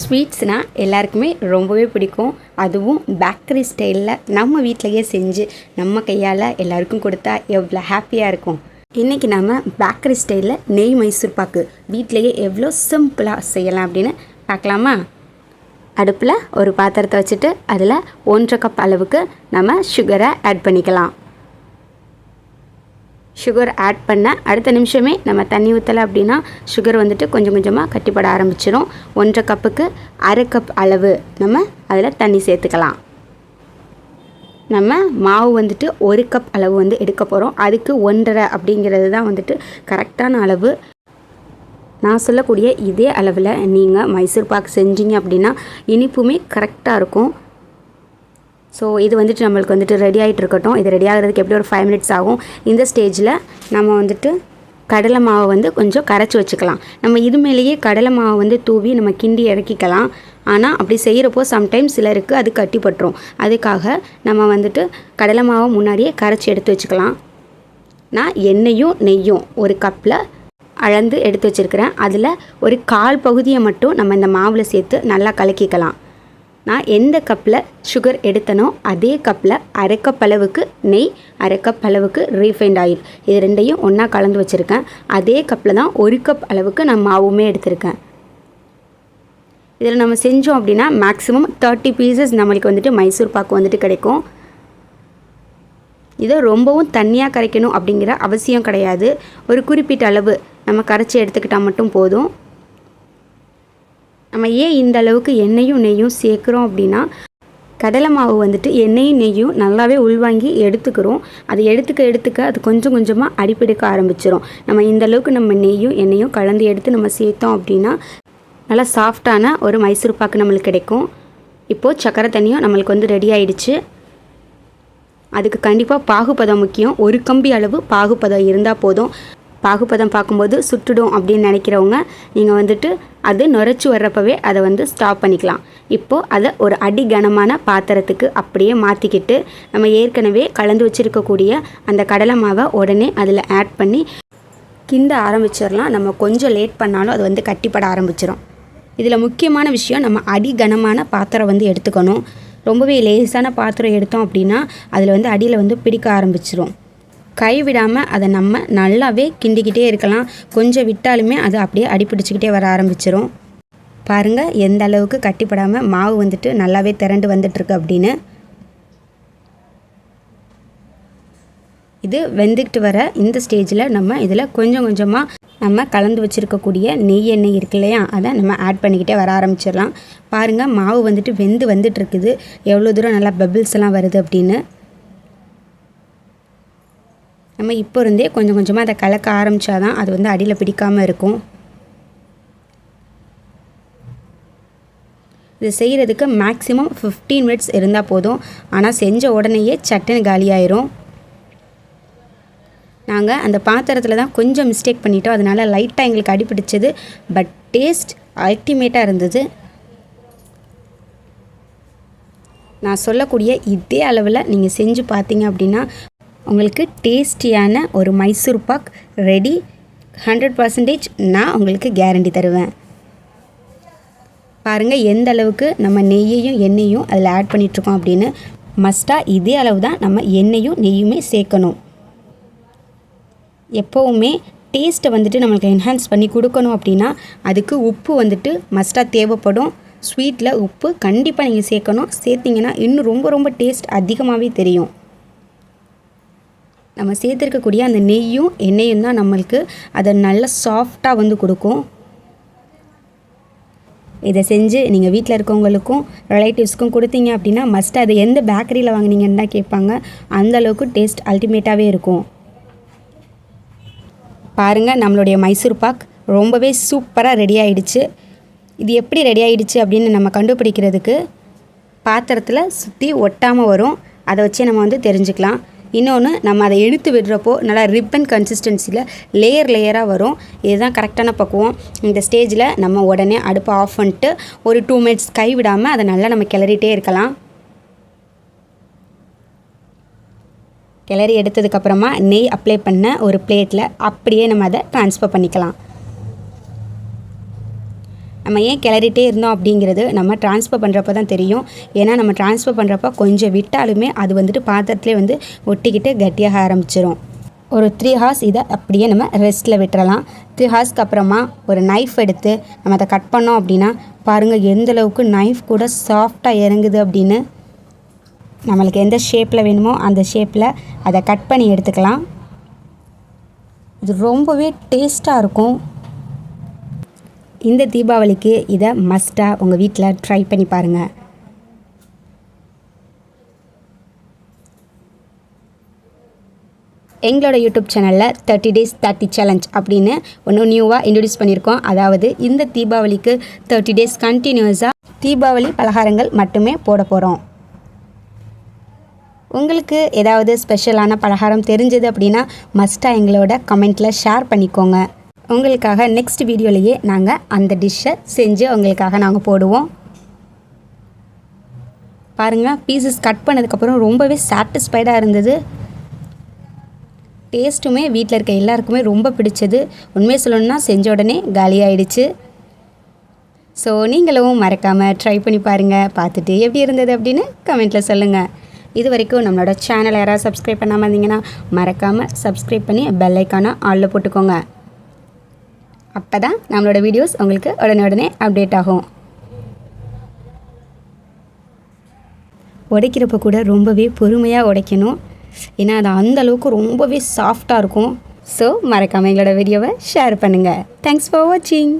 ஸ்வீட்ஸ்னால் எல்லாருக்குமே ரொம்பவே பிடிக்கும். அதுவும் பேக்கரி ஸ்டைலில் நம்ம வீட்டிலையே செஞ்சு நம்ம கையால் எல்லாருக்கும் கொடுத்தா எவ்வளோ ஹாப்பியாக இருக்கும். இன்றைக்கி நம்ம பேக்கரி ஸ்டைலில் நெய் மைசூர் பாக்கு வீட்டிலையே எவ்வளோ சிம்பிளாக செய்யலாம் அப்படின்னு பார்க்கலாமா? அடுப்பில் ஒரு பாத்திரத்தை வச்சுட்டு அதில் 1.5 கப் அளவுக்கு நம்ம சுகரை ஆட் பண்ணிக்கலாம். சுகர் ஆட் பண்ண அடுத்த நிமிஷமே நம்ம தண்ணி ஊற்றலை அப்படின்னா சுகர் வந்துட்டு கொஞ்சம் கொஞ்சமாக கட்டிப்பட ஆரம்பிச்சிடும். 1.5 கப்புக்கு 1/2 கப் அளவு நம்ம அதில் தண்ணி சேர்த்துக்கலாம். நம்ம மாவு வந்துட்டு 1 கப் அளவு வந்து எடுக்க போகிறோம். அதுக்கு 1.5 அப்படிங்கிறது தான் வந்துட்டு கரெக்டான அளவு. நான் சொல்லக்கூடிய இதே அளவில் நீங்கள் மைசூர் பாக்கு செஞ்சீங்க அப்படின்னா இனிப்புமே கரெக்டாக இருக்கும். ஸோ இது வந்துட்டு நம்மளுக்கு வந்துட்டு ரெடி ஆகிட்டு இருக்கட்டும். இது ரெடி ஆகிறதுக்கு எப்படி ஒரு 5 மினிட்ஸ் ஆகும். இந்த ஸ்டேஜில் நம்ம வந்துட்டு கடலை மாவை வந்து கொஞ்சம் கரைச்சி வச்சுக்கலாம். நம்ம இது மேலேயே கடலை மாவை வந்து தூவி நம்ம கிண்டி இறக்கிக்கலாம். ஆனால் அப்படி செய்கிறப்போ சம்டைம்ஸ் சிலருக்கு அது கட்டிப்பட்டுரும். அதுக்காக நம்ம வந்துட்டு கடலை மாவை முன்னாடியே கரைச்சி எடுத்து வச்சுக்கலாம். நான் எண்ணெயும் நெய்யும் ஒரு கப்பில் அளந்து எடுத்து வச்சுருக்கிறேன். அதில் ஒரு 1/4 பகுதியை மட்டும் நம்ம இந்த மாவில் சேர்த்து நல்லா கலக்கிக்கலாம். நான் எந்த கப்பில் சுகர் எடுத்தனோ அதே கப்பில் 1/2 கப் அளவுக்கு நெய், 1/2 கப் அளவுக்கு ரீஃபைண்ட் ஆயில், இது ரெண்டையும் ஒன்றா கலந்து வச்சுருக்கேன். அதே கப்பில் தான் 1 கப் அளவுக்கு நான் மாவுமே எடுத்திருக்கேன். இதில் நம்ம செஞ்சோம் அப்படின்னா மேக்ஸிமம் 30 பீசஸ் நம்மளுக்கு வந்துட்டு மைசூர் பாக்கு வந்துட்டு கிடைக்கும். இதை ரொம்பவும் தண்ணியாக கரைக்கணும் அப்படிங்கிற அவசியம் கிடையாது. ஒரு குறிப்பிட்ட அளவு நம்ம கரைச்சி எடுத்துக்கிட்டால் மட்டும் போதும். நம்ம ஏன் இந்த அளவுக்கு எண்ணெயும் நெய்யும் சேர்க்குறோம் அப்படின்னா கடலை மாவு வந்துட்டு எண்ணெயும் நெய்யும் நல்லாவே உள்வாங்கி எடுத்துக்கிறோம். அது எடுத்துக்க அது கொஞ்சம் கொஞ்சமாக அடிப்பிடிக்க ஆரம்பிச்சிடும். நம்ம இந்த அளவுக்கு நம்ம நெய்யும் எண்ணெயும் கலந்து எடுத்து நம்ம சேர்த்தோம் அப்படின்னா நல்லா சாஃப்டான ஒரு மைசூர் பாக்கு நம்மளுக்கு கிடைக்கும். இப்போது சக்கரை தண்ணியும் நம்மளுக்கு வந்து ரெடி ஆகிடுச்சு. அதுக்கு கண்டிப்பாக பாகுபதம் முக்கியம். 1 கம்பி அளவு பாகுபதம் இருந்தால் போதும். பாகுபதம் பார்க்கும்போது சுட்டுடும் அப்படின்னு நினைக்கிறவங்க நீங்கள் வந்துட்டு அது நுரைச்சி வர்றப்பவே அதை வந்து ஸ்டாப் பண்ணிக்கலாம். இப்போது அதை ஒரு அடி கனமான பாத்திரத்துக்கு அப்படியே மாற்றிக்கிட்டு நம்ம ஏற்கனவே கலந்து வச்சுருக்கக்கூடிய அந்த கடலை மாவை உடனே அதில் ஆட் பண்ணி கிண்ட ஆரம்பிச்சிடலாம். நம்ம கொஞ்சம் லேட் பண்ணாலும் அது வந்து கட்டிப்பட ஆரம்பிச்சிடும். இதில் முக்கியமான விஷயம், நம்ம அடி கனமான பாத்திரம் வந்து எடுத்துக்கணும். ரொம்பவே லேசான பாத்திரம் எடுத்தோம் அப்படின்னா அதில் வந்து அடியில் வந்து பிடிக்க ஆரம்பிச்சிடும். கைவிடாமல் அதை நம்ம நல்லாவே கிண்டிக்கிட்டே இருக்கலாம். கொஞ்சம் விட்டாலுமே அது அப்படியே அடிப்பிடிச்சிக்கிட்டே வர ஆரம்பிச்சிடும். பாருங்கள் எந்த அளவுக்கு கட்டிப்படாமல் மாவு வந்துட்டு நல்லாவே திரண்டு வந்துட்டுருக்கு அப்படின்னு. இது வெந்துக்கிட்டு வர இந்த ஸ்டேஜில் நம்ம இதில் கொஞ்சம் கொஞ்சமாக நம்ம கலந்து வச்சுருக்கக்கூடிய நெய் எண்ணெய் இருக்கு இல்லையா, அதை நம்ம ஆட் பண்ணிக்கிட்டே வர ஆரம்பிச்சிடலாம். பாருங்கள் மாவு வந்துட்டு வந்துட்டுருக்குது. எவ்வளோ தூரம் நல்லா பபிள்ஸ் எல்லாம் வருது அப்படின்னு. நம்ம இப்போ இருந்தே கொஞ்சம் கொஞ்சமாக அதை கலக்க ஆரம்பித்தாதான் அது வந்து அடியில் பிடிக்காமல் இருக்கும். இது செய்கிறதுக்கு மேக்ஸிமம் 15 மினிட்ஸ் இருந்தால் போதும். ஆனால் செஞ்ச உடனேயே சட்டுன்னு காலியாயிரும். நாங்கள் அந்த பாத்திரத்தில் தான் கொஞ்சம் மிஸ்டேக் பண்ணிட்டோம். அதனால் லைட்டாக எங்களுக்கு அடிப்பிடிச்சது. பட் டேஸ்ட் அல்டிமேட்டாக இருந்தது. நான் சொல்லக்கூடிய இதே அளவில் நீங்கள் செஞ்சு பார்த்தீங்க அப்படின்னா உங்களுக்கு டேஸ்டியான ஒரு மைசூர் பாக் ரெடி. 100% நான் உங்களுக்கு கேரண்டி தருவேன். பாருங்கள் எந்த அளவுக்கு நம்ம நெய்யையும் எண்ணெயும் அதில் ஆட் பண்ணிகிட்ருக்கோம் அப்படின்னு. மஸ்ட்டாக இதே அளவு தான் நம்ம எண்ணெயும் நெய்யுமே சேர்க்கணும். எப்போவுமே டேஸ்ட்டை வந்துட்டு நம்மளுக்கு என்ஹான்ஸ் பண்ணி கொடுக்கணும் அப்படின்னா அதுக்கு உப்பு வந்துட்டு மஸ்ட்டாக தேவைப்படும். ஸ்வீட்டில் உப்பு கண்டிப்பாக நீங்கள் சேர்க்கணும். சேர்த்திங்கன்னா இன்னும் ரொம்ப ரொம்ப டேஸ்ட் அதிகமாகவே தெரியும். நம்ம சேர்த்துருக்கக்கூடிய அந்த நெய்யும் எண்ணெயும் தான் நம்மளுக்கு அதை நல்லா சாஃப்டாக வந்து கொடுக்கும். இதை செஞ்சு நீங்கள் வீட்டில் இருக்கவங்களுக்கும் ரிலேட்டிவ்ஸ்க்கும் கொடுத்தீங்க அப்படின்னா மஸ்ட்டாக அதை எந்த பேக்கரியில் வாங்கினீங்கன்னு தான் கேட்பாங்க. அந்தளவுக்கு டேஸ்ட் அல்டிமேட்டாகவே இருக்கும். பாருங்கள் நம்மளுடைய மைசூர் பாக் ரொம்பவே சூப்பராக ரெடி ஆகிடுச்சு. இது எப்படி ரெடி ஆகிடுச்சு அப்படின்னு நம்ம கண்டுபிடிக்கிறதுக்கு பாத்திரத்தில் சுற்றி ஒட்டாமல் வரும். அதை வச்சே நம்ம வந்து தெரிஞ்சுக்கலாம். இன்னொன்று, நம்ம அதை எடுத்து விடுறப்போ நல்லா ரிப்பன் கன்சிஸ்டன்சியில் லேயராக வரும். இதுதான் கரெக்டான பக்குவம். இந்த ஸ்டேஜில் நம்ம உடனே அடுப்பை ஆஃப் பண்ணிட்டு ஒரு 2 மினிட்ஸ் கைவிடாமல் அதை நல்லா நம்ம கிளறிட்டே இருக்கலாம். கிளறி எடுத்ததுக்கப்புறமா நெய் அப்ளை பண்ண ஒரு பிளேட்டில் அப்படியே நம்ம அதை ட்ரான்ஸ்ஃபர் பண்ணிக்கலாம். நம்ம ஏன் கிளறிட்டே இருந்தோம் அப்படிங்கிறது நம்ம ட்ரான்ஸ்ஃபர் பண்ணுறப்ப தான் தெரியும். ஏன்னா நம்ம ட்ரான்ஸ்ஃபர் பண்ணுறப்ப கொஞ்சம் விட்டாலுமே அது வந்துட்டு பாத்திரத்துலேயே வந்து ஒட்டிக்கிட்டு கட்டியாக ஆரம்பிச்சிடும். ஒரு 3 ஹார்ஸ் இதை அப்படியே நம்ம ரெஸ்ட்டில் விட்டுறலாம். 3 ஹார்ஸ்க்கு அப்புறமா ஒரு நைஃப் எடுத்து நம்ம அதை கட் பண்ணோம் அப்படின்னா பாருங்கள் எந்தளவுக்கு நைஃப் கூட சாஃப்டாக இறங்குது அப்படின்னு. நம்மளுக்கு எந்த ஷேப்பில் வேணுமோ அந்த ஷேப்பில் அதை கட் பண்ணி எடுத்துக்கலாம். இது ரொம்பவே டேஸ்ட்டாக இருக்கும். இந்த தீபாவளிக்கு இதை மஸ்ட்டாக உங்கள் வீட்டில் ட்ரை பண்ணி பாருங்கள். எங்களோட யூடியூப் சேனலில் 30 days 30 சேலஞ்ச் அப்படின்னு ஒன்று நியூவாக இன்ட்ரடியூஸ் பண்ணியிருக்கோம். அதாவது இந்த தீபாவளிக்கு 30 days கண்டினியூஸாக தீபாவளி பலகாரங்கள் மட்டுமே போட போகிறோம். உங்களுக்கு ஏதாவது ஸ்பெஷலான பலகாரம் தெரிஞ்சது அப்படின்னா மஸ்ட்டாக எங்களோட கமெண்ட்டில் ஷேர் பண்ணிக்கோங்க. உங்களுக்காக நெக்ஸ்ட் வீடியோலேயே நாங்கள் அந்த டிஷ்ஷை செஞ்சு உங்களுக்காக நாங்கள் போடுவோம். பாருங்கள், பீசஸ் கட் பண்ணதுக்கப்புறம் ரொம்பவே சாட்டிஸ்ஃபைடாக இருந்தது. டேஸ்ட்டுமே வீட்டில் இருக்க எல்லாருக்குமே ரொம்ப பிடிச்சது. உண்மையை சொல்லணும்னா செஞ்ச உடனே காலியாகிடுச்சு. ஸோ நீங்களும் மறக்காமல் ட்ரை பண்ணி பாருங்கள். பார்த்துட்டு எப்படி இருந்தது அப்படின்னு கமெண்ட்டில் சொல்லுங்கள். இது வரைக்கும் நம்மளோட சேனலை யாராவது சப்ஸ்கிரைப் பண்ணாமல் இருந்தீங்கன்னா மறக்காமல் சப்ஸ்கிரைப் பண்ணி பெல் ஐக்கானை ஆலில் போட்டுக்கோங்க. அப்போ தான் நம்மளோட வீடியோஸ் உங்களுக்கு உடனே அப்டேட் ஆகும். உடைக்கிறப்ப கூட ரொம்பவே பொறுமையாக உடைக்கணும். ஏன்னா அது அந்தளவுக்கு ரொம்பவே சாஃப்டாக இருக்கும். ஸோ மறக்காமல் எங்களோட வீடியோவை ஷேர் பண்ணுங்கள். தேங்க்ஸ் ஃபார் வாட்சிங்.